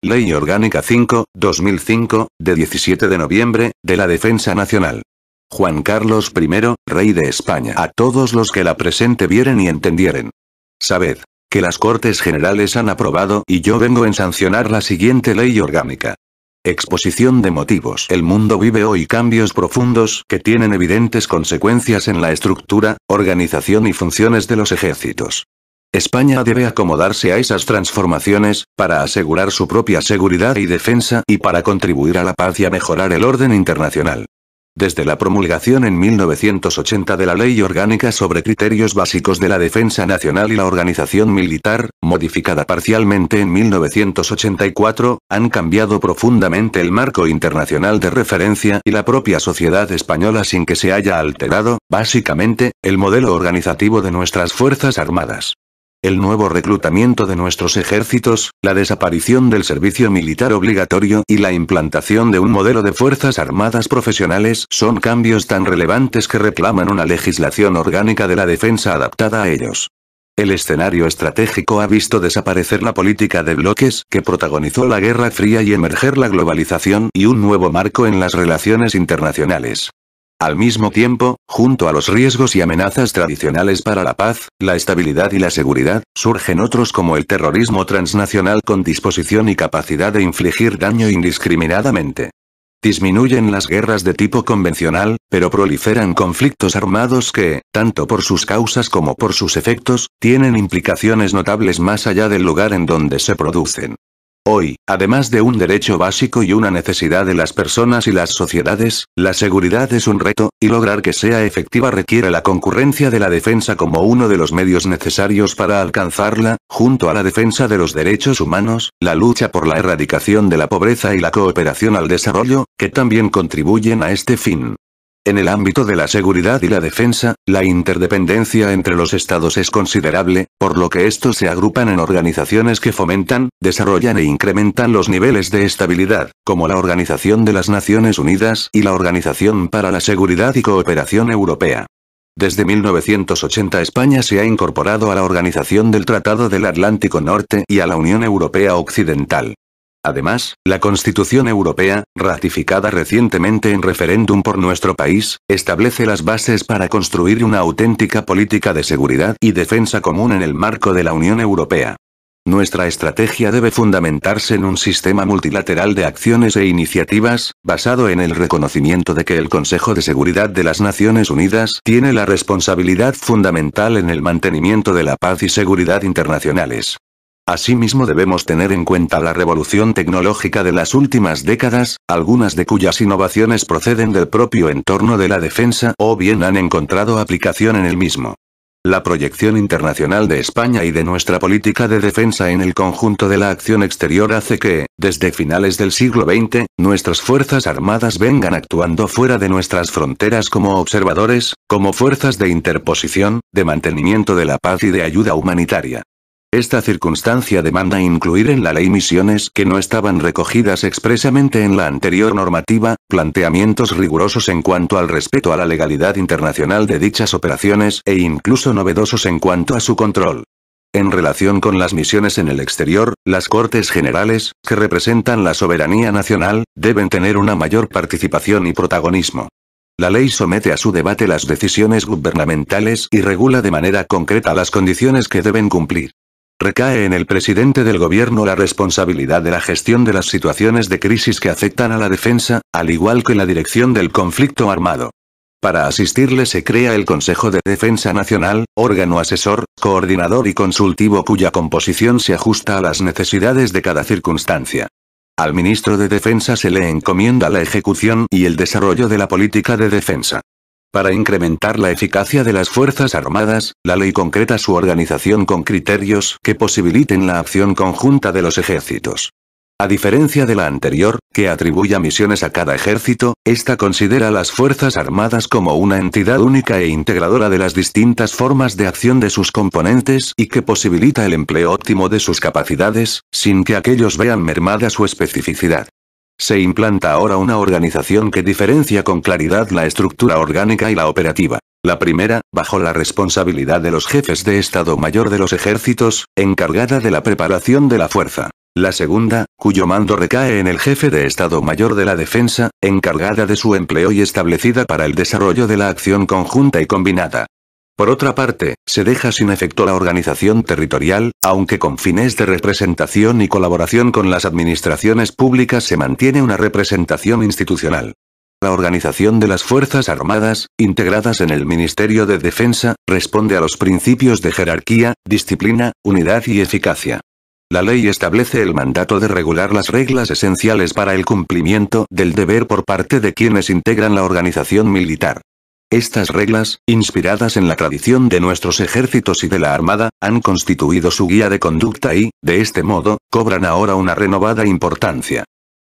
Ley Orgánica 5/2005, de 17 de noviembre, de la Defensa Nacional. Juan Carlos I, Rey de España. A todos los que la presente vieren y entendieren. Sabed, que las Cortes Generales han aprobado y yo vengo en sancionar la siguiente ley orgánica. Exposición de motivos. El mundo vive hoy cambios profundos que tienen evidentes consecuencias en la estructura, organización y funciones de los ejércitos. España debe acomodarse a esas transformaciones, para asegurar su propia seguridad y defensa y para contribuir a la paz y a mejorar el orden internacional. Desde la promulgación en 1980 de la Ley Orgánica sobre Criterios Básicos de la Defensa Nacional y la Organización Militar, modificada parcialmente en 1984, han cambiado profundamente el marco internacional de referencia y la propia sociedad española sin que se haya alterado, básicamente, el modelo organizativo de nuestras Fuerzas Armadas. El nuevo reclutamiento de nuestros ejércitos, la desaparición del servicio militar obligatorio y la implantación de un modelo de fuerzas armadas profesionales son cambios tan relevantes que reclaman una legislación orgánica de la defensa adaptada a ellos. El escenario estratégico ha visto desaparecer la política de bloques que protagonizó la Guerra Fría y emerger la globalización y un nuevo marco en las relaciones internacionales. Al mismo tiempo, junto a los riesgos y amenazas tradicionales para la paz, la estabilidad y la seguridad, surgen otros como el terrorismo transnacional con disposición y capacidad de infligir daño indiscriminadamente. Disminuyen las guerras de tipo convencional, pero proliferan conflictos armados que, tanto por sus causas como por sus efectos, tienen implicaciones notables más allá del lugar en donde se producen. Hoy, además de un derecho básico y una necesidad de las personas y las sociedades, la seguridad es un reto, y lograr que sea efectiva requiere la concurrencia de la defensa como uno de los medios necesarios para alcanzarla, junto a la defensa de los derechos humanos, la lucha por la erradicación de la pobreza y la cooperación al desarrollo, que también contribuyen a este fin. En el ámbito de la seguridad y la defensa, la interdependencia entre los estados es considerable, por lo que estos se agrupan en organizaciones que fomentan, desarrollan e incrementan los niveles de estabilidad, como la Organización de las Naciones Unidas y la Organización para la Seguridad y Cooperación Europea. Desde 1980 España se ha incorporado a la Organización del Tratado del Atlántico Norte y a la Unión Europea Occidental. Además, la Constitución Europea, ratificada recientemente en referéndum por nuestro país, establece las bases para construir una auténtica política de seguridad y defensa común en el marco de la Unión Europea. Nuestra estrategia debe fundamentarse en un sistema multilateral de acciones e iniciativas, basado en el reconocimiento de que el Consejo de Seguridad de las Naciones Unidas tiene la responsabilidad fundamental en el mantenimiento de la paz y seguridad internacionales. Asimismo debemos tener en cuenta la revolución tecnológica de las últimas décadas, algunas de cuyas innovaciones proceden del propio entorno de la defensa o bien han encontrado aplicación en el mismo. La proyección internacional de España y de nuestra política de defensa en el conjunto de la acción exterior hace que, desde finales del siglo XX, nuestras Fuerzas Armadas vengan actuando fuera de nuestras fronteras como observadores, como fuerzas de interposición, de mantenimiento de la paz y de ayuda humanitaria. Esta circunstancia demanda incluir en la ley misiones que no estaban recogidas expresamente en la anterior normativa, planteamientos rigurosos en cuanto al respeto a la legalidad internacional de dichas operaciones e incluso novedosos en cuanto a su control. En relación con las misiones en el exterior, las Cortes Generales, que representan la soberanía nacional, deben tener una mayor participación y protagonismo. La ley somete a su debate las decisiones gubernamentales y regula de manera concreta las condiciones que deben cumplir. Recae en el presidente del gobierno la responsabilidad de la gestión de las situaciones de crisis que afectan a la defensa, al igual que la dirección del conflicto armado. Para asistirle se crea el Consejo de Defensa Nacional, órgano asesor, coordinador y consultivo cuya composición se ajusta a las necesidades de cada circunstancia. Al ministro de Defensa se le encomienda la ejecución y el desarrollo de la política de defensa. Para incrementar la eficacia de las Fuerzas Armadas, la ley concreta su organización con criterios que posibiliten la acción conjunta de los ejércitos. A diferencia de la anterior, que atribuya misiones a cada ejército, esta considera a las Fuerzas Armadas como una entidad única e integradora de las distintas formas de acción de sus componentes y que posibilita el empleo óptimo de sus capacidades, sin que aquellos vean mermada su especificidad. Se implanta ahora una organización que diferencia con claridad la estructura orgánica y la operativa. La primera, bajo la responsabilidad de los jefes de Estado Mayor de los ejércitos, encargada de la preparación de la fuerza. La segunda, cuyo mando recae en el jefe de Estado Mayor de la Defensa, encargada de su empleo y establecida para el desarrollo de la acción conjunta y combinada. Por otra parte, se deja sin efecto la organización territorial, aunque con fines de representación y colaboración con las administraciones públicas se mantiene una representación institucional. La organización de las Fuerzas Armadas, integradas en el Ministerio de Defensa, responde a los principios de jerarquía, disciplina, unidad y eficacia. La ley establece el mandato de regular las reglas esenciales para el cumplimiento del deber por parte de quienes integran la organización militar. Estas reglas, inspiradas en la tradición de nuestros ejércitos y de la Armada, han constituido su guía de conducta y, de este modo, cobran ahora una renovada importancia.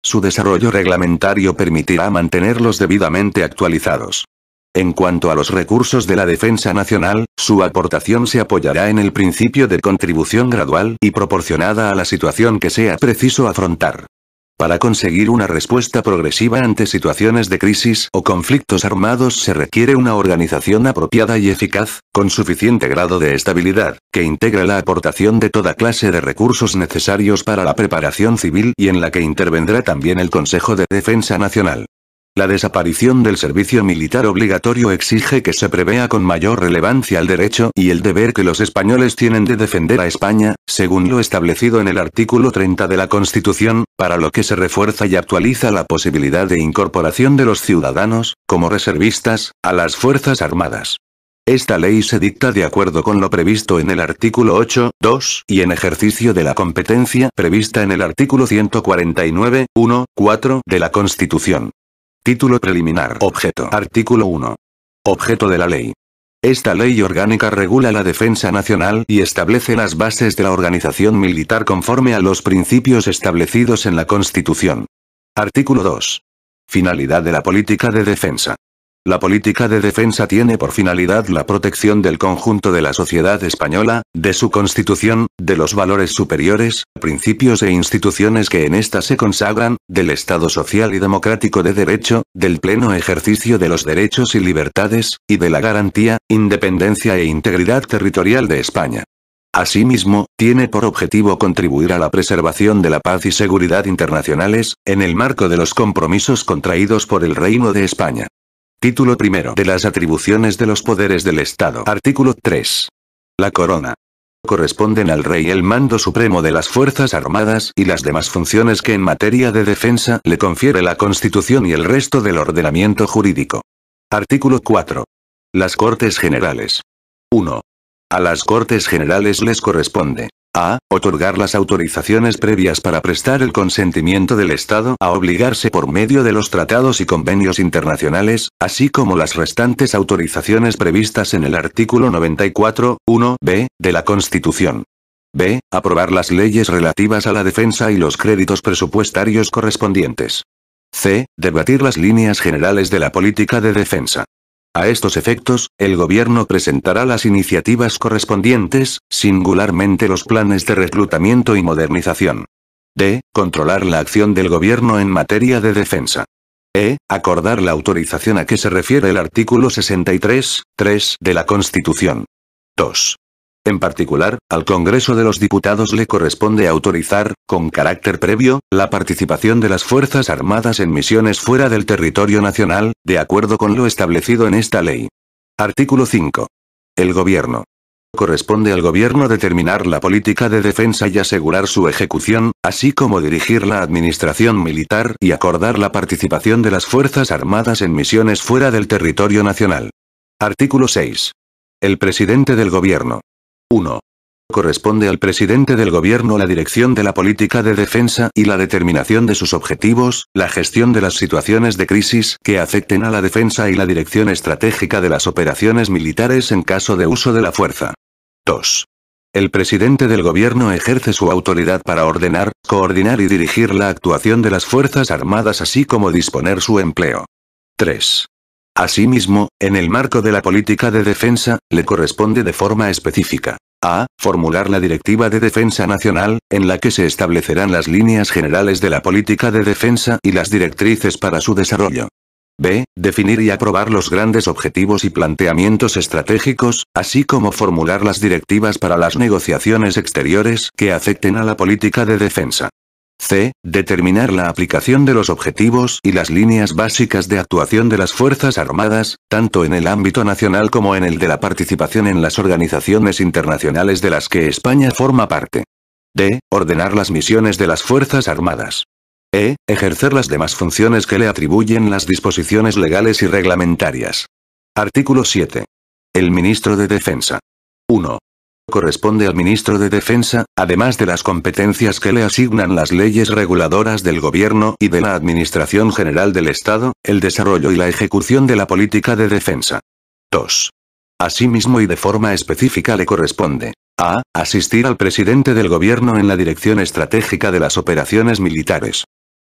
Su desarrollo reglamentario permitirá mantenerlos debidamente actualizados. En cuanto a los recursos de la defensa nacional, su aportación se apoyará en el principio de contribución gradual y proporcionada a la situación que sea preciso afrontar. Para conseguir una respuesta progresiva ante situaciones de crisis o conflictos armados se requiere una organización apropiada y eficaz, con suficiente grado de estabilidad, que integre la aportación de toda clase de recursos necesarios para la preparación civil y en la que intervendrá también el Consejo de Defensa Nacional. La desaparición del servicio militar obligatorio exige que se prevea con mayor relevancia el derecho y el deber que los españoles tienen de defender a España, según lo establecido en el artículo 30 de la Constitución, para lo que se refuerza y actualiza la posibilidad de incorporación de los ciudadanos, como reservistas, a las Fuerzas Armadas. Esta ley se dicta de acuerdo con lo previsto en el artículo 8.2 y en ejercicio de la competencia prevista en el artículo 149.1.4 de la Constitución. Título preliminar. Objeto. Artículo 1. Objeto de la ley. Esta ley orgánica regula la defensa nacional y establece las bases de la organización militar conforme a los principios establecidos en la Constitución. Artículo 2. Finalidad de la política de defensa. La política de defensa tiene por finalidad la protección del conjunto de la sociedad española, de su constitución, de los valores superiores, principios e instituciones que en ésta se consagran, del Estado social y democrático de derecho, del pleno ejercicio de los derechos y libertades, y de la garantía, independencia e integridad territorial de España. Asimismo, tiene por objetivo contribuir a la preservación de la paz y seguridad internacionales, en el marco de los compromisos contraídos por el Reino de España. Título primero. De las atribuciones de los poderes del Estado. Artículo 3. La corona. Corresponden al rey el mando supremo de las Fuerzas Armadas y las demás funciones que en materia de defensa le confiere la Constitución y el resto del ordenamiento jurídico. Artículo 4. Las Cortes Generales. 1. A las Cortes Generales les corresponde a. Otorgar las autorizaciones previas para prestar el consentimiento del Estado a obligarse por medio de los tratados y convenios internacionales, así como las restantes autorizaciones previstas en el artículo 94.1b de la Constitución. B. Aprobar las leyes relativas a la defensa y los créditos presupuestarios correspondientes. C. Debatir las líneas generales de la política de defensa. A estos efectos, el Gobierno presentará las iniciativas correspondientes, singularmente los planes de reclutamiento y modernización. D. Controlar la acción del Gobierno en materia de defensa. E. Acordar la autorización a que se refiere el artículo 63.3 de la Constitución. 2. En particular, al Congreso de los Diputados le corresponde autorizar, con carácter previo, la participación de las Fuerzas Armadas en misiones fuera del territorio nacional, de acuerdo con lo establecido en esta ley. Artículo 5. El Gobierno. Corresponde al Gobierno determinar la política de defensa y asegurar su ejecución, así como dirigir la administración militar y acordar la participación de las Fuerzas Armadas en misiones fuera del territorio nacional. Artículo 6. El Presidente del Gobierno. 1. Corresponde al presidente del Gobierno la dirección de la política de defensa y la determinación de sus objetivos, la gestión de las situaciones de crisis que afecten a la defensa y la dirección estratégica de las operaciones militares en caso de uso de la fuerza. 2. El presidente del Gobierno ejerce su autoridad para ordenar, coordinar y dirigir la actuación de las Fuerzas Armadas así como disponer su empleo. 3. Asimismo, en el marco de la política de defensa, le corresponde de forma específica a. Formular la Directiva de Defensa Nacional, en la que se establecerán las líneas generales de la política de defensa y las directrices para su desarrollo. B. Definir y aprobar los grandes objetivos y planteamientos estratégicos, así como formular las directivas para las negociaciones exteriores que afecten a la política de defensa. C. Determinar la aplicación de los objetivos y las líneas básicas de actuación de las Fuerzas Armadas, tanto en el ámbito nacional como en el de la participación en las organizaciones internacionales de las que España forma parte. D. Ordenar las misiones de las Fuerzas Armadas. E. Ejercer las demás funciones que le atribuyen las disposiciones legales y reglamentarias. Artículo 7. El Ministro de Defensa. 1. Corresponde al Ministro de Defensa, además de las competencias que le asignan las leyes reguladoras del Gobierno y de la Administración General del Estado, el desarrollo y la ejecución de la política de defensa. 2. Asimismo y de forma específica le corresponde a. Asistir al presidente del Gobierno en la dirección estratégica de las operaciones militares.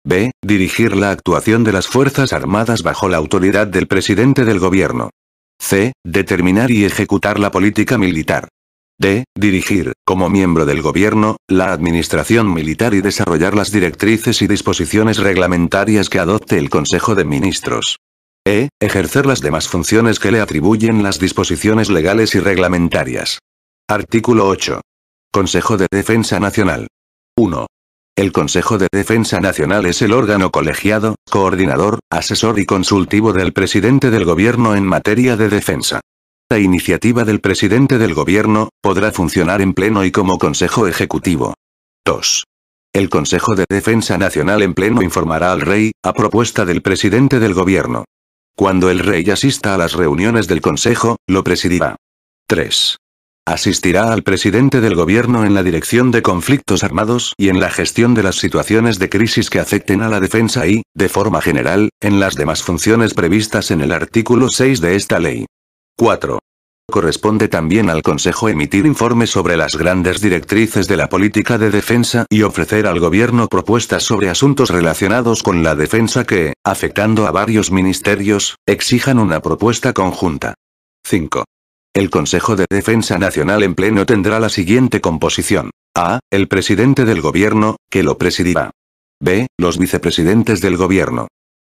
B. Dirigir la actuación de las Fuerzas Armadas bajo la autoridad del presidente del Gobierno. C. Determinar y ejecutar la política militar. D. Dirigir, como miembro del Gobierno, la administración militar y desarrollar las directrices y disposiciones reglamentarias que adopte el Consejo de Ministros. E. Ejercer las demás funciones que le atribuyen las disposiciones legales y reglamentarias. Artículo 8. Consejo de Defensa Nacional. 1. El Consejo de Defensa Nacional es el órgano colegiado, coordinador, asesor y consultivo del presidente del Gobierno en materia de defensa. La iniciativa del presidente del Gobierno podrá funcionar en pleno y como Consejo Ejecutivo. 2. El Consejo de Defensa Nacional en pleno informará al Rey, a propuesta del presidente del Gobierno. Cuando el Rey asista a las reuniones del Consejo, lo presidirá. 3. Asistirá al presidente del Gobierno en la dirección de conflictos armados y en la gestión de las situaciones de crisis que afecten a la defensa y, de forma general, en las demás funciones previstas en el artículo 6 de esta ley. 4. Corresponde también al Consejo emitir informes sobre las grandes directrices de la política de defensa y ofrecer al Gobierno propuestas sobre asuntos relacionados con la defensa que, afectando a varios ministerios, exijan una propuesta conjunta. 5. El Consejo de Defensa Nacional en pleno tendrá la siguiente composición. A. El presidente del Gobierno, que lo presidirá. B. Los vicepresidentes del Gobierno.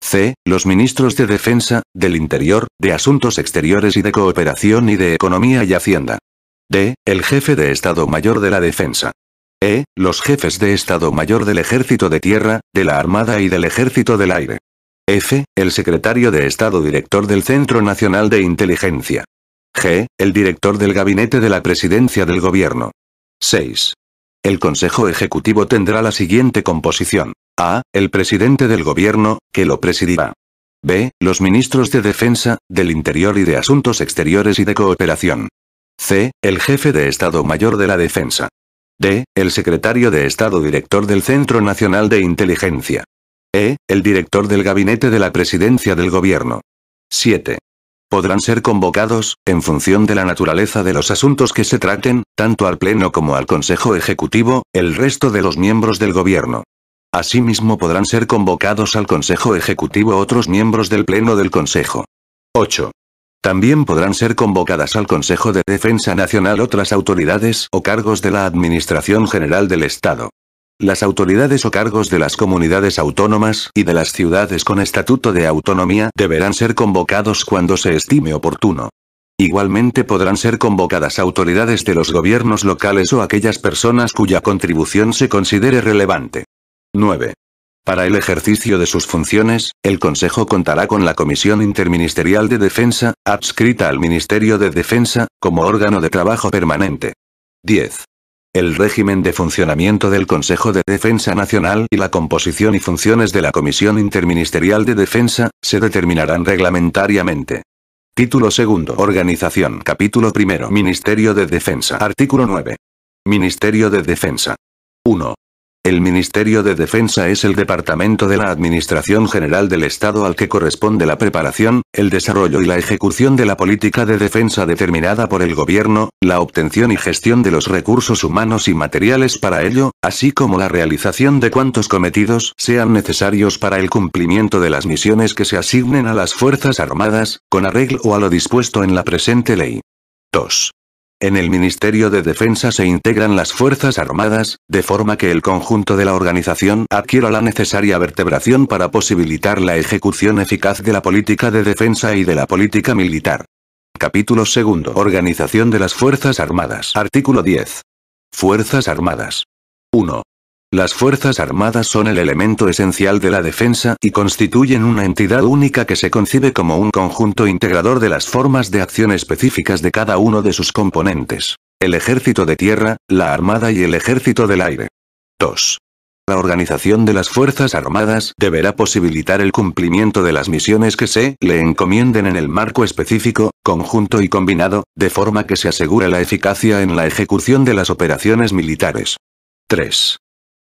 C. Los ministros de Defensa, del Interior, de Asuntos Exteriores y de Cooperación y de Economía y Hacienda. D. El jefe de Estado Mayor de la Defensa. E. Los jefes de Estado Mayor del Ejército de Tierra, de la Armada y del Ejército del Aire. F. El secretario de Estado Director del Centro Nacional de Inteligencia. G. El director del Gabinete de la Presidencia del Gobierno. 6. El Consejo Ejecutivo tendrá la siguiente composición. A. El presidente del Gobierno, que lo presidirá. B. Los ministros de Defensa, del Interior y de Asuntos Exteriores y de Cooperación. C. El jefe de Estado Mayor de la Defensa. D. El secretario de Estado Director del Centro Nacional de Inteligencia. E. El director del Gabinete de la Presidencia del Gobierno. 7. Podrán ser convocados, en función de la naturaleza de los asuntos que se traten, tanto al Pleno como al Consejo Ejecutivo, el resto de los miembros del Gobierno. Asimismo podrán ser convocados al Consejo Ejecutivo otros miembros del Pleno del Consejo. 8. También podrán ser convocadas al Consejo de Defensa Nacional otras autoridades o cargos de la Administración General del Estado. Las autoridades o cargos de las comunidades autónomas y de las ciudades con estatuto de autonomía deberán ser convocados cuando se estime oportuno. Igualmente podrán ser convocadas autoridades de los gobiernos locales o aquellas personas cuya contribución se considere relevante. 9. Para el ejercicio de sus funciones, el Consejo contará con la Comisión Interministerial de Defensa, adscrita al Ministerio de Defensa, como órgano de trabajo permanente. 10. El régimen de funcionamiento del Consejo de Defensa Nacional y la composición y funciones de la Comisión Interministerial de Defensa, se determinarán reglamentariamente. Título 2. Organización. Capítulo 1. Ministerio de Defensa. Artículo 9. Ministerio de Defensa. 1. El Ministerio de Defensa es el departamento de la Administración General del Estado al que corresponde la preparación, el desarrollo y la ejecución de la política de defensa determinada por el Gobierno, la obtención y gestión de los recursos humanos y materiales para ello, así como la realización de cuantos cometidos sean necesarios para el cumplimiento de las misiones que se asignen a las Fuerzas Armadas, con arreglo a lo dispuesto en la presente ley. 2. En el Ministerio de Defensa se integran las Fuerzas Armadas, de forma que el conjunto de la organización adquiera la necesaria vertebración para posibilitar la ejecución eficaz de la política de defensa y de la política militar. Capítulo 2. Organización de las Fuerzas Armadas. Artículo 10. Fuerzas Armadas. 1. Las Fuerzas Armadas son el elemento esencial de la defensa y constituyen una entidad única que se concibe como un conjunto integrador de las formas de acción específicas de cada uno de sus componentes: el Ejército de Tierra, la Armada y el Ejército del Aire. 2. La organización de las Fuerzas Armadas deberá posibilitar el cumplimiento de las misiones que se le encomienden en el marco específico, conjunto y combinado, de forma que se asegure la eficacia en la ejecución de las operaciones militares. 3.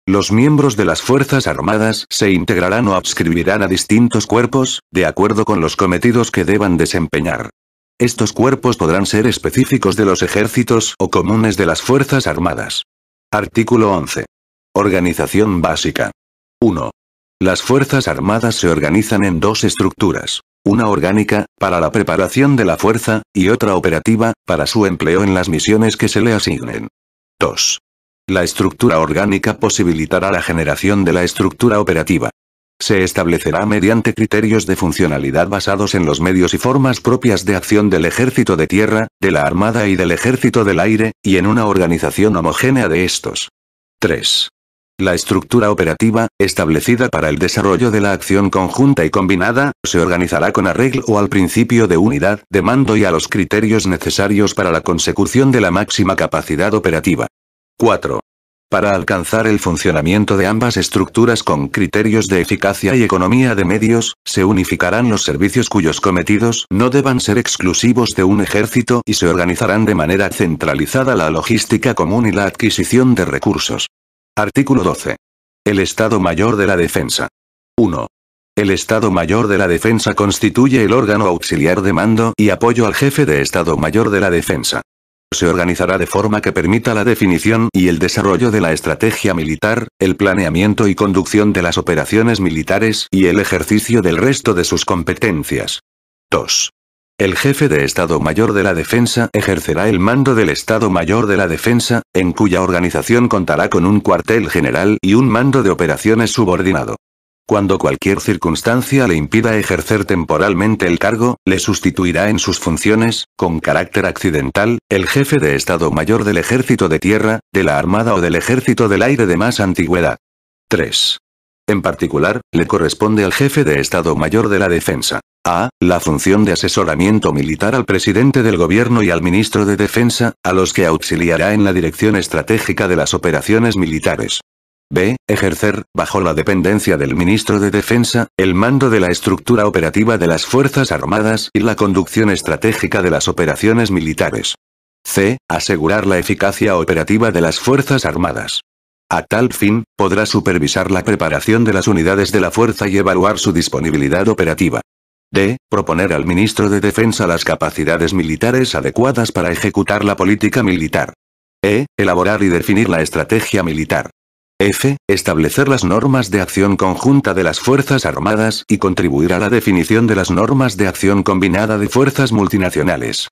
Los miembros de las Fuerzas Armadas se integrarán o adscribirán a distintos cuerpos, de acuerdo con los cometidos que deban desempeñar. Estos cuerpos podrán ser específicos de los ejércitos o comunes de las Fuerzas Armadas. Artículo 11. Organización básica. 1. Las Fuerzas Armadas se organizan en dos estructuras: una orgánica, para la preparación de la fuerza, y otra operativa, para su empleo en las misiones que se le asignen. 2. La estructura orgánica posibilitará la generación de la estructura operativa. Se establecerá mediante criterios de funcionalidad basados en los medios y formas propias de acción del Ejército de Tierra, de la Armada y del Ejército del Aire, y en una organización homogénea de estos. 3. La estructura operativa, establecida para el desarrollo de la acción conjunta y combinada, se organizará con arreglo al principio de unidad de mando y a los criterios necesarios para la consecución de la máxima capacidad operativa. 4. Para alcanzar el funcionamiento de ambas estructuras con criterios de eficacia y economía de medios, se unificarán los servicios cuyos cometidos no deban ser exclusivos de un ejército y se organizarán de manera centralizada la logística común y la adquisición de recursos. Artículo 12. El Estado Mayor de la Defensa. 1. El Estado Mayor de la Defensa constituye el órgano auxiliar de mando y apoyo al Jefe de Estado Mayor de la Defensa. Se organizará de forma que permita la definición y el desarrollo de la estrategia militar, el planeamiento y conducción de las operaciones militares y el ejercicio del resto de sus competencias. 2. El Jefe de Estado Mayor de la Defensa ejercerá el mando del Estado Mayor de la Defensa, en cuya organización contará con un cuartel general y un mando de operaciones subordinado. Cuando cualquier circunstancia le impida ejercer temporalmente el cargo, le sustituirá en sus funciones, con carácter accidental, el Jefe de Estado Mayor del Ejército de Tierra, de la Armada o del Ejército del Aire de más antigüedad. 3. En particular, le corresponde al Jefe de Estado Mayor de la Defensa: a. La función de asesoramiento militar al presidente del gobierno y al ministro de Defensa, a los que auxiliará en la dirección estratégica de las operaciones militares. b. Ejercer, bajo la dependencia del ministro de Defensa, el mando de la estructura operativa de las Fuerzas Armadas y la conducción estratégica de las operaciones militares. c. Asegurar la eficacia operativa de las Fuerzas Armadas. A tal fin, podrá supervisar la preparación de las unidades de la fuerza y evaluar su disponibilidad operativa. d. Proponer al ministro de Defensa las capacidades militares adecuadas para ejecutar la política militar. e. Elaborar y definir la estrategia militar. f. Establecer las normas de acción conjunta de las Fuerzas Armadas y contribuir a la definición de las normas de acción combinada de fuerzas multinacionales.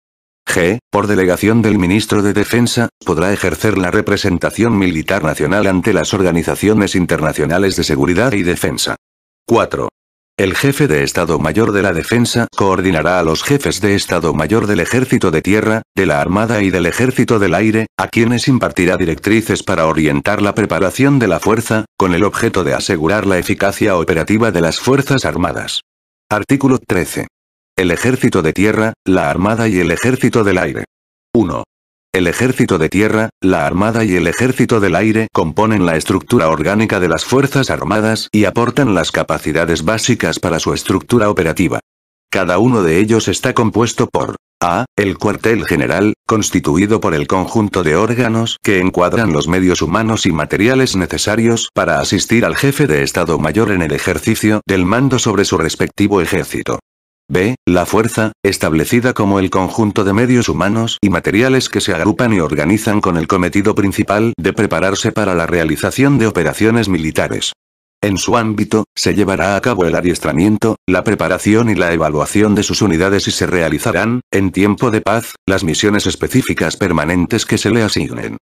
g. Por delegación del Ministro de Defensa, podrá ejercer la representación militar nacional ante las organizaciones internacionales de seguridad y defensa. 4. El Jefe de Estado Mayor de la Defensa coordinará a los jefes de Estado Mayor del Ejército de Tierra, de la Armada y del Ejército del Aire, a quienes impartirá directrices para orientar la preparación de la fuerza, con el objeto de asegurar la eficacia operativa de las Fuerzas Armadas. Artículo 13. El Ejército de Tierra, la Armada y el Ejército del Aire. 1. El Ejército de Tierra, la Armada y el Ejército del Aire componen la estructura orgánica de las Fuerzas Armadas y aportan las capacidades básicas para su estructura operativa. Cada uno de ellos está compuesto por a. El cuartel general, constituido por el conjunto de órganos que encuadran los medios humanos y materiales necesarios para asistir al Jefe de Estado Mayor en el ejercicio del mando sobre su respectivo ejército. b. La fuerza, establecida como el conjunto de medios humanos y materiales que se agrupan y organizan con el cometido principal de prepararse para la realización de operaciones militares. En su ámbito, se llevará a cabo el adiestramiento, la preparación y la evaluación de sus unidades y se realizarán, en tiempo de paz, las misiones específicas permanentes que se le asignen.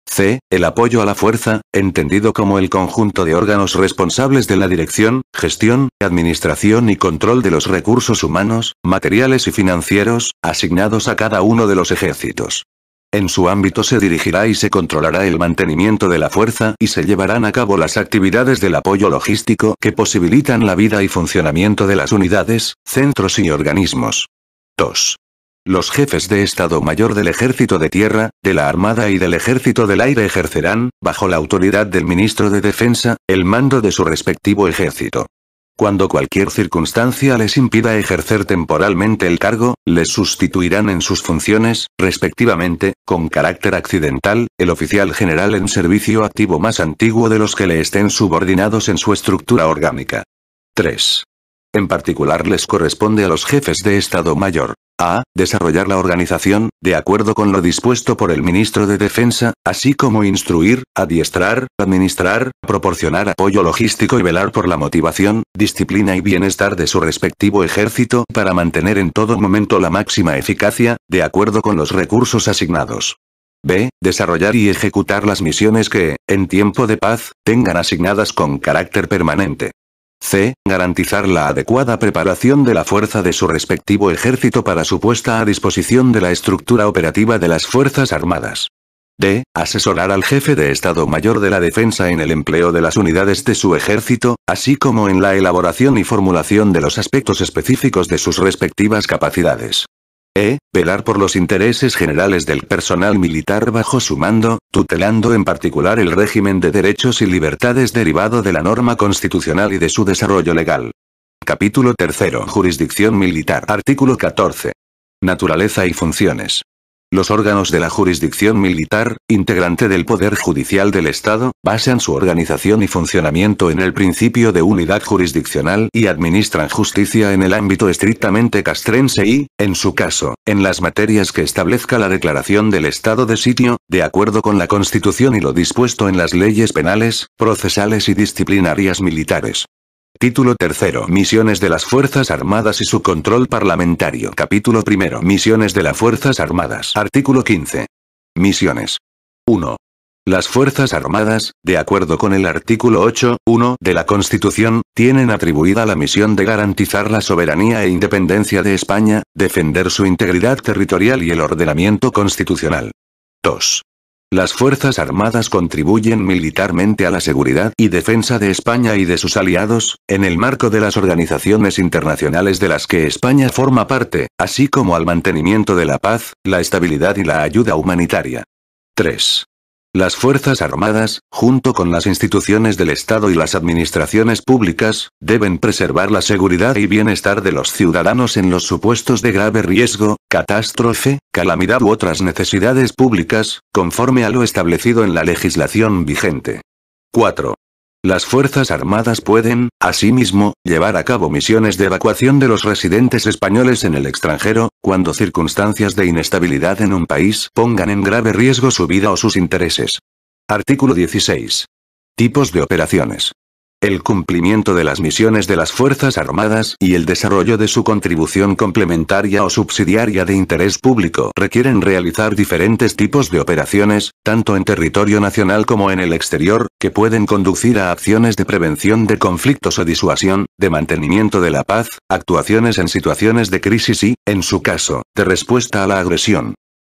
c. El apoyo a la fuerza, entendido como el conjunto de órganos responsables de la dirección, gestión, administración y control de los recursos humanos, materiales y financieros, asignados a cada uno de los ejércitos. En su ámbito se dirigirá y se controlará el mantenimiento de la fuerza y se llevarán a cabo las actividades del apoyo logístico que posibilitan la vida y funcionamiento de las unidades, centros y organismos. 2. Los jefes de Estado Mayor del Ejército de Tierra, de la Armada y del Ejército del Aire ejercerán, bajo la autoridad del Ministro de Defensa, el mando de su respectivo ejército. Cuando cualquier circunstancia les impida ejercer temporalmente el cargo, les sustituirán en sus funciones, respectivamente, con carácter accidental, el oficial general en servicio activo más antiguo de los que le estén subordinados en su estructura orgánica. 3. En particular les corresponde a los jefes de Estado Mayor: a. Desarrollar la organización, de acuerdo con lo dispuesto por el Ministro de Defensa, así como instruir, adiestrar, administrar, proporcionar apoyo logístico y velar por la motivación, disciplina y bienestar de su respectivo ejército para mantener en todo momento la máxima eficacia, de acuerdo con los recursos asignados. b. Desarrollar y ejecutar las misiones que, en tiempo de paz, tengan asignadas con carácter permanente. c. Garantizar la adecuada preparación de la fuerza de su respectivo ejército para su puesta a disposición de la estructura operativa de las Fuerzas Armadas. d. Asesorar al jefe de Estado Mayor de la Defensa en el empleo de las unidades de su ejército, así como en la elaboración y formulación de los aspectos específicos de sus respectivas capacidades. e. Velar por los intereses generales del personal militar bajo su mando, tutelando en particular el régimen de derechos y libertades derivado de la norma constitucional y de su desarrollo legal. Capítulo 3. Jurisdicción militar. Artículo 14. Naturaleza y funciones. Los órganos de la jurisdicción militar, integrante del Poder Judicial del Estado, basan su organización y funcionamiento en el principio de unidad jurisdiccional y administran justicia en el ámbito estrictamente castrense y, en su caso, en las materias que establezca la declaración del estado de sitio, de acuerdo con la Constitución y lo dispuesto en las leyes penales, procesales y disciplinarias militares. Título 3. Misiones de las Fuerzas Armadas y su control parlamentario. Capítulo 1. Misiones de las Fuerzas Armadas. Artículo 15. Misiones. 1. Las Fuerzas Armadas, de acuerdo con el artículo 8.1 de la Constitución, tienen atribuida la misión de garantizar la soberanía e independencia de España, defender su integridad territorial y el ordenamiento constitucional. 2. Las Fuerzas Armadas contribuyen militarmente a la seguridad y defensa de España y de sus aliados, en el marco de las organizaciones internacionales de las que España forma parte, así como al mantenimiento de la paz, la estabilidad y la ayuda humanitaria. 3. Las Fuerzas Armadas, junto con las instituciones del Estado y las administraciones públicas, deben preservar la seguridad y bienestar de los ciudadanos en los supuestos de grave riesgo, catástrofe, calamidad u otras necesidades públicas, conforme a lo establecido en la legislación vigente. 4. Las Fuerzas Armadas pueden, asimismo, llevar a cabo misiones de evacuación de los residentes españoles en el extranjero, cuando circunstancias de inestabilidad en un país pongan en grave riesgo su vida o sus intereses. Artículo 16. Tipos de operaciones. El cumplimiento de las misiones de las Fuerzas Armadas y el desarrollo de su contribución complementaria o subsidiaria de interés público requieren realizar diferentes tipos de operaciones, tanto en territorio nacional como en el exterior, que pueden conducir a acciones de prevención de conflictos o disuasión, de mantenimiento de la paz, actuaciones en situaciones de crisis y, en su caso, de respuesta a la agresión.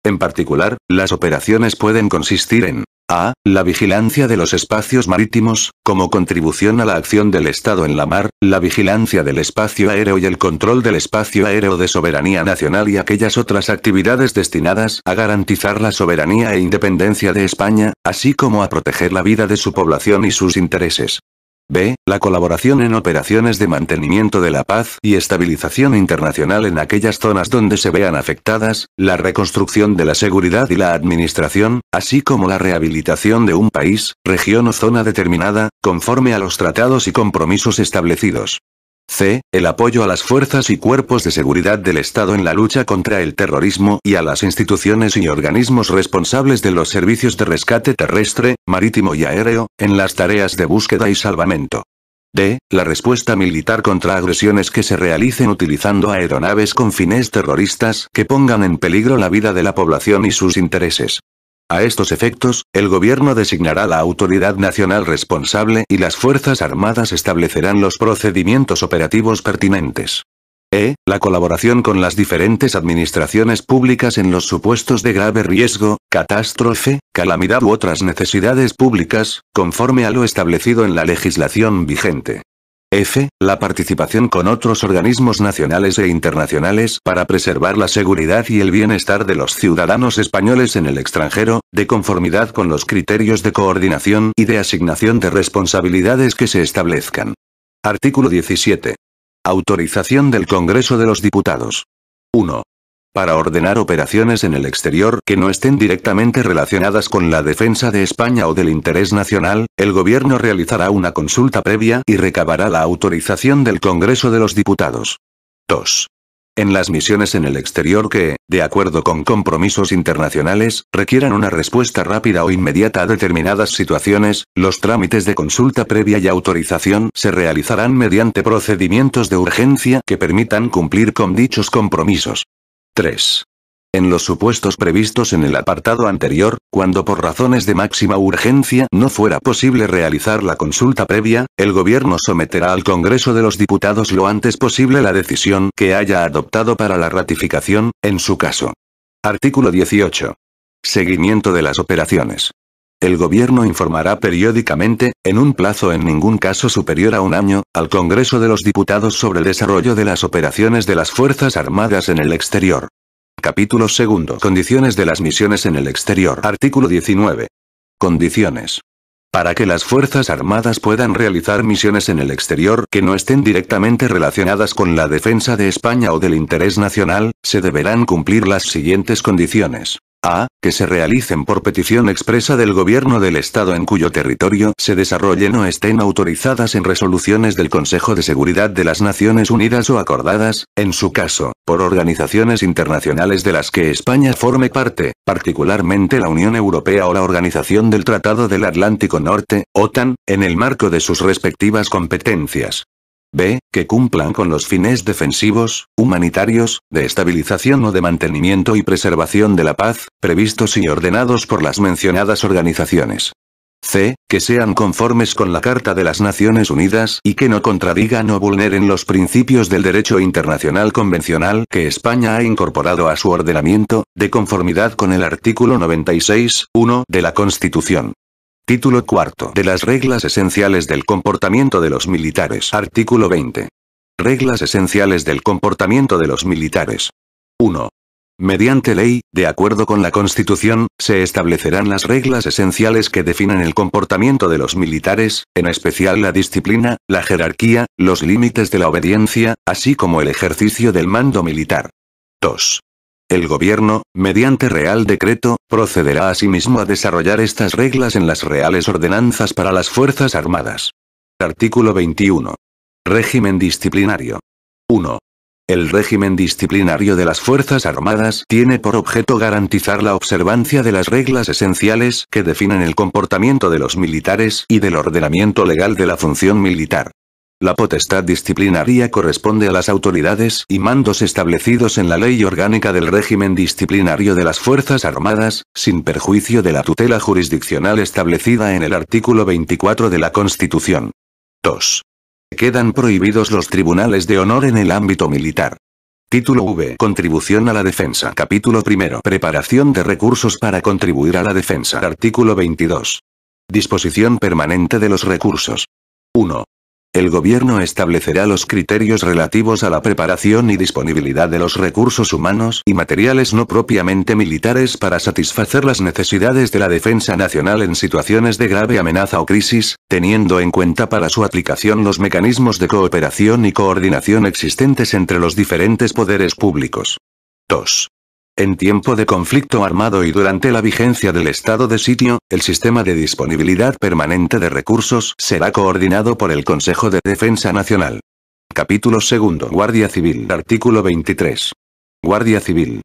En particular, las operaciones pueden consistir en: a. La vigilancia de los espacios marítimos, como contribución a la acción del Estado en la mar, la vigilancia del espacio aéreo y el control del espacio aéreo de soberanía nacional y aquellas otras actividades destinadas a garantizar la soberanía e independencia de España, así como a proteger la vida de su población y sus intereses. b. La colaboración en operaciones de mantenimiento de la paz y estabilización internacional en aquellas zonas donde se vean afectadas, la reconstrucción de la seguridad y la administración, así como la rehabilitación de un país, región o zona determinada, conforme a los tratados y compromisos establecidos. c. El apoyo a las fuerzas y cuerpos de seguridad del Estado en la lucha contra el terrorismo y a las instituciones y organismos responsables de los servicios de rescate terrestre, marítimo y aéreo, en las tareas de búsqueda y salvamento. d. La respuesta militar contra agresiones que se realicen utilizando aeronaves con fines terroristas que pongan en peligro la vida de la población y sus intereses. A estos efectos, el gobierno designará la autoridad nacional responsable y las Fuerzas Armadas establecerán los procedimientos operativos pertinentes. La colaboración con las diferentes administraciones públicas en los supuestos de grave riesgo, catástrofe, calamidad u otras necesidades públicas, conforme a lo establecido en la legislación vigente. F. La participación con otros organismos nacionales e internacionales para preservar la seguridad y el bienestar de los ciudadanos españoles en el extranjero, de conformidad con los criterios de coordinación y de asignación de responsabilidades que se establezcan. Artículo 17. Autorización del Congreso de los Diputados. 1. Para ordenar operaciones en el exterior que no estén directamente relacionadas con la defensa de España o del interés nacional, el Gobierno realizará una consulta previa y recabará la autorización del Congreso de los Diputados. 2. En las misiones en el exterior que, de acuerdo con compromisos internacionales, requieran una respuesta rápida o inmediata a determinadas situaciones, los trámites de consulta previa y autorización se realizarán mediante procedimientos de urgencia que permitan cumplir con dichos compromisos. 3. En los supuestos previstos en el apartado anterior, cuando por razones de máxima urgencia no fuera posible realizar la consulta previa, el Gobierno someterá al Congreso de los Diputados lo antes posible la decisión que haya adoptado para la ratificación, en su caso. Artículo 18. Seguimiento de las operaciones. El Gobierno informará periódicamente, en un plazo en ningún caso superior a un año, al Congreso de los Diputados sobre el desarrollo de las operaciones de las Fuerzas Armadas en el exterior. Capítulo 2. Condiciones de las misiones en el exterior. Artículo 19. Condiciones. Para que las Fuerzas Armadas puedan realizar misiones en el exterior que no estén directamente relacionadas con la defensa de España o del interés nacional, se deberán cumplir las siguientes condiciones. A. Que se realicen por petición expresa del Gobierno del Estado en cuyo territorio se desarrollen o estén autorizadas en resoluciones del Consejo de Seguridad de las Naciones Unidas o acordadas, en su caso, por organizaciones internacionales de las que España forme parte, particularmente la Unión Europea o la Organización del Tratado del Atlántico Norte, OTAN, en el marco de sus respectivas competencias. B. Que cumplan con los fines defensivos, humanitarios, de estabilización o de mantenimiento y preservación de la paz, previstos y ordenados por las mencionadas organizaciones. C. Que sean conformes con la Carta de las Naciones Unidas y que no contradigan o vulneren los principios del derecho internacional convencional que España ha incorporado a su ordenamiento, de conformidad con el artículo 96.1 de la Constitución. Título cuarto de las reglas esenciales del comportamiento de los militares. Artículo 20. Reglas esenciales del comportamiento de los militares. 1. Mediante ley, de acuerdo con la Constitución, se establecerán las reglas esenciales que definen el comportamiento de los militares, en especial la disciplina, la jerarquía, los límites de la obediencia, así como el ejercicio del mando militar. 2. El Gobierno, mediante Real Decreto, procederá asimismo a desarrollar estas reglas en las Reales Ordenanzas para las Fuerzas Armadas. Artículo 21. Régimen disciplinario. 1. El régimen disciplinario de las Fuerzas Armadas tiene por objeto garantizar la observancia de las reglas esenciales que definen el comportamiento de los militares y del ordenamiento legal de la función militar. La potestad disciplinaria corresponde a las autoridades y mandos establecidos en la Ley Orgánica del Régimen Disciplinario de las Fuerzas Armadas, sin perjuicio de la tutela jurisdiccional establecida en el artículo 24 de la Constitución. 2. Quedan prohibidos los tribunales de honor en el ámbito militar. Título V. Contribución a la defensa. Capítulo 1. Preparación de recursos para contribuir a la defensa. Artículo 22. Disposición permanente de los recursos. 1. El Gobierno establecerá los criterios relativos a la preparación y disponibilidad de los recursos humanos y materiales no propiamente militares para satisfacer las necesidades de la defensa nacional en situaciones de grave amenaza o crisis, teniendo en cuenta para su aplicación los mecanismos de cooperación y coordinación existentes entre los diferentes poderes públicos. 2. En tiempo de conflicto armado y durante la vigencia del estado de sitio, el sistema de disponibilidad permanente de recursos será coordinado por el Consejo de Defensa Nacional. Capítulo 2. Guardia Civil. Artículo 23. Guardia Civil.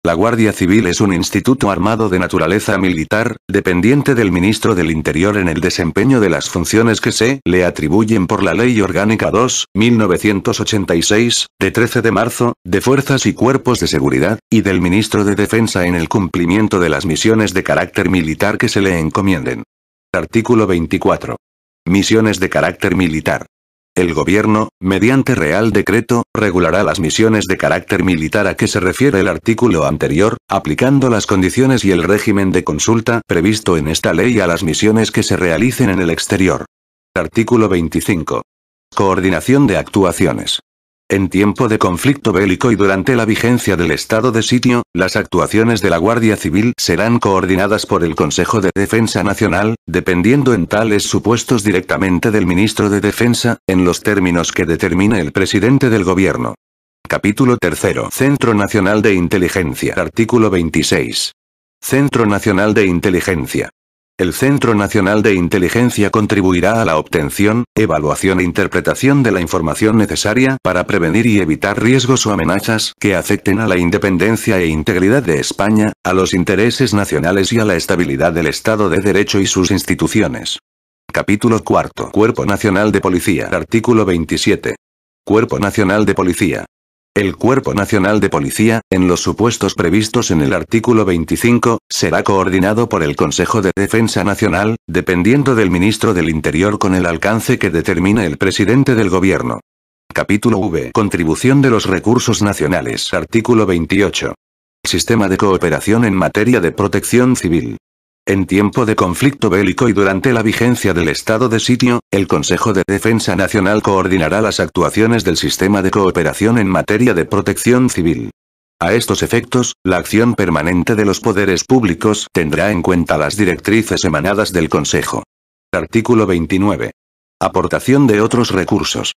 La Guardia Civil es un instituto armado de naturaleza militar, dependiente del Ministro del Interior en el desempeño de las funciones que se le atribuyen por la Ley Orgánica 2.1986, de 13 de marzo, de Fuerzas y Cuerpos de Seguridad, y del Ministro de Defensa en el cumplimiento de las misiones de carácter militar que se le encomienden. Artículo 24. Misiones de carácter militar. El gobierno, mediante Real Decreto, regulará las misiones de carácter militar a que se refiere el artículo anterior, aplicando las condiciones y el régimen de consulta previsto en esta ley a las misiones que se realicen en el exterior. Artículo 25. Coordinación de actuaciones. En tiempo de conflicto bélico y durante la vigencia del estado de sitio, las actuaciones de la Guardia Civil serán coordinadas por el Consejo de Defensa Nacional, dependiendo en tales supuestos directamente del Ministro de Defensa, en los términos que determine el presidente del Gobierno. Capítulo 3. Centro Nacional de Inteligencia. Artículo 26. Centro Nacional de Inteligencia. El Centro Nacional de Inteligencia contribuirá a la obtención, evaluación e interpretación de la información necesaria para prevenir y evitar riesgos o amenazas que afecten a la independencia e integridad de España, a los intereses nacionales y a la estabilidad del Estado de Derecho y sus instituciones. Capítulo 4. Cuerpo Nacional de Policía. Artículo 27. Cuerpo Nacional de Policía. El Cuerpo Nacional de Policía, en los supuestos previstos en el artículo 25, será coordinado por el Consejo de Defensa Nacional, dependiendo del Ministro del Interior con el alcance que determine el presidente del Gobierno. Capítulo V. Contribución de los recursos nacionales. Artículo 28. Sistema de cooperación en materia de protección civil. En tiempo de conflicto bélico y durante la vigencia del estado de sitio, el Consejo de Defensa Nacional coordinará las actuaciones del sistema de cooperación en materia de protección civil. A estos efectos, la acción permanente de los poderes públicos tendrá en cuenta las directrices emanadas del Consejo. Artículo 29. Aportación de otros recursos.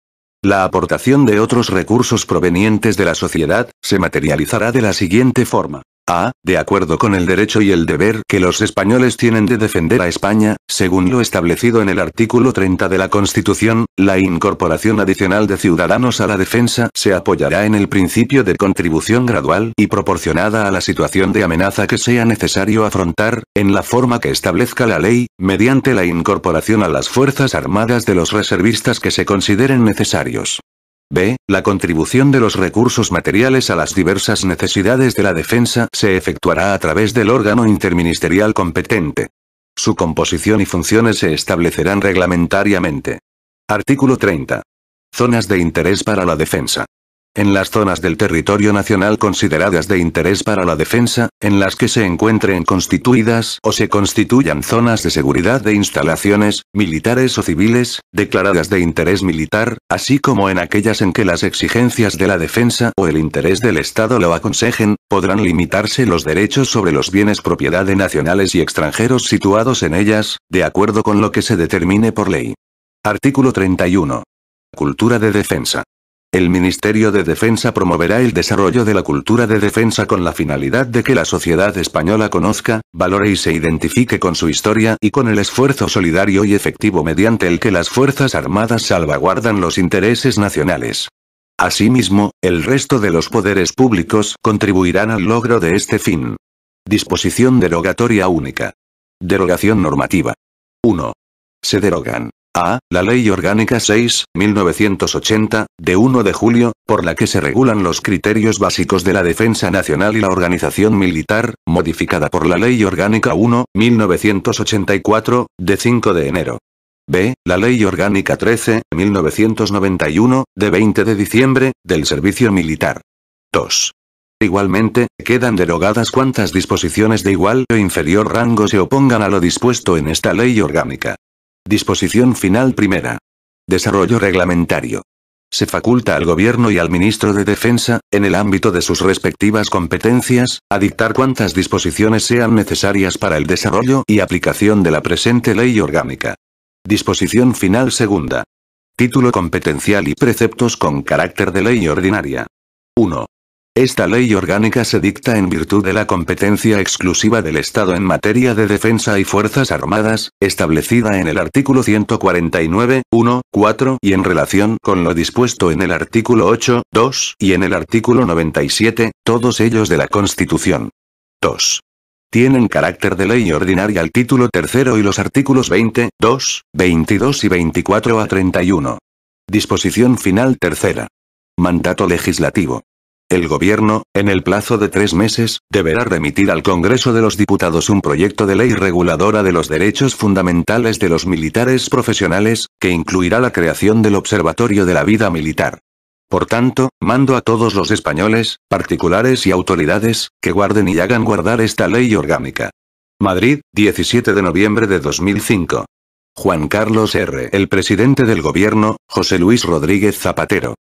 La aportación de otros recursos provenientes de la sociedad, se materializará de la siguiente forma. A. De acuerdo con el derecho y el deber que los españoles tienen de defender a España, según lo establecido en el artículo 30 de la Constitución, la incorporación adicional de ciudadanos a la defensa se apoyará en el principio de contribución gradual y proporcionada a la situación de amenaza que sea necesario afrontar, en la forma que establezca la ley, mediante la incorporación a las Fuerzas Armadas de los reservistas que se consideren necesarios. B. La contribución de los recursos materiales a las diversas necesidades de la defensa se efectuará a través del órgano interministerial competente. Su composición y funciones se establecerán reglamentariamente. Artículo 30. Zonas de interés para la defensa. En las zonas del territorio nacional consideradas de interés para la defensa, en las que se encuentren constituidas o se constituyan zonas de seguridad de instalaciones, militares o civiles, declaradas de interés militar, así como en aquellas en que las exigencias de la defensa o el interés del Estado lo aconsejen, podrán limitarse los derechos sobre los bienes propiedad de nacionales y extranjeros situados en ellas, de acuerdo con lo que se determine por ley. Artículo 31. Cultura de defensa. El Ministerio de Defensa promoverá el desarrollo de la cultura de defensa con la finalidad de que la sociedad española conozca, valore y se identifique con su historia y con el esfuerzo solidario y efectivo mediante el que las Fuerzas Armadas salvaguardan los intereses nacionales. Asimismo, el resto de los poderes públicos contribuirán al logro de este fin. Disposición derogatoria única. Derogación normativa. 1. Se derogan. A. La Ley Orgánica 6/1980, de 1 de julio, por la que se regulan los criterios básicos de la defensa nacional y la organización militar, modificada por la Ley Orgánica 1/1984, de 5 de enero. B. La Ley Orgánica 13/1991, de 20 de diciembre, del Servicio Militar. 2. Igualmente, quedan derogadas cuantas disposiciones de igual o inferior rango se opongan a lo dispuesto en esta Ley Orgánica. Disposición final primera. Desarrollo reglamentario. Se faculta al Gobierno y al Ministro de Defensa, en el ámbito de sus respectivas competencias, a dictar cuantas disposiciones sean necesarias para el desarrollo y aplicación de la presente Ley Orgánica. Disposición final segunda. Título competencial y preceptos con carácter de ley ordinaria. 1. Esta ley orgánica se dicta en virtud de la competencia exclusiva del Estado en materia de defensa y fuerzas armadas, establecida en el artículo 149, 1, 4 y en relación con lo dispuesto en el artículo 8, 2 y en el artículo 97, todos ellos de la Constitución. 2. Tienen carácter de ley ordinaria el título tercero y los artículos 20, 2, 22 y 24 a 31. Disposición final tercera. Mandato legislativo. El gobierno, en el plazo de 3 meses, deberá remitir al Congreso de los Diputados un proyecto de ley reguladora de los derechos fundamentales de los militares profesionales, que incluirá la creación del Observatorio de la Vida Militar. Por tanto, mando a todos los españoles, particulares y autoridades, que guarden y hagan guardar esta ley orgánica. Madrid, 17 de noviembre de 2005. Juan Carlos R. El presidente del gobierno, José Luis Rodríguez Zapatero.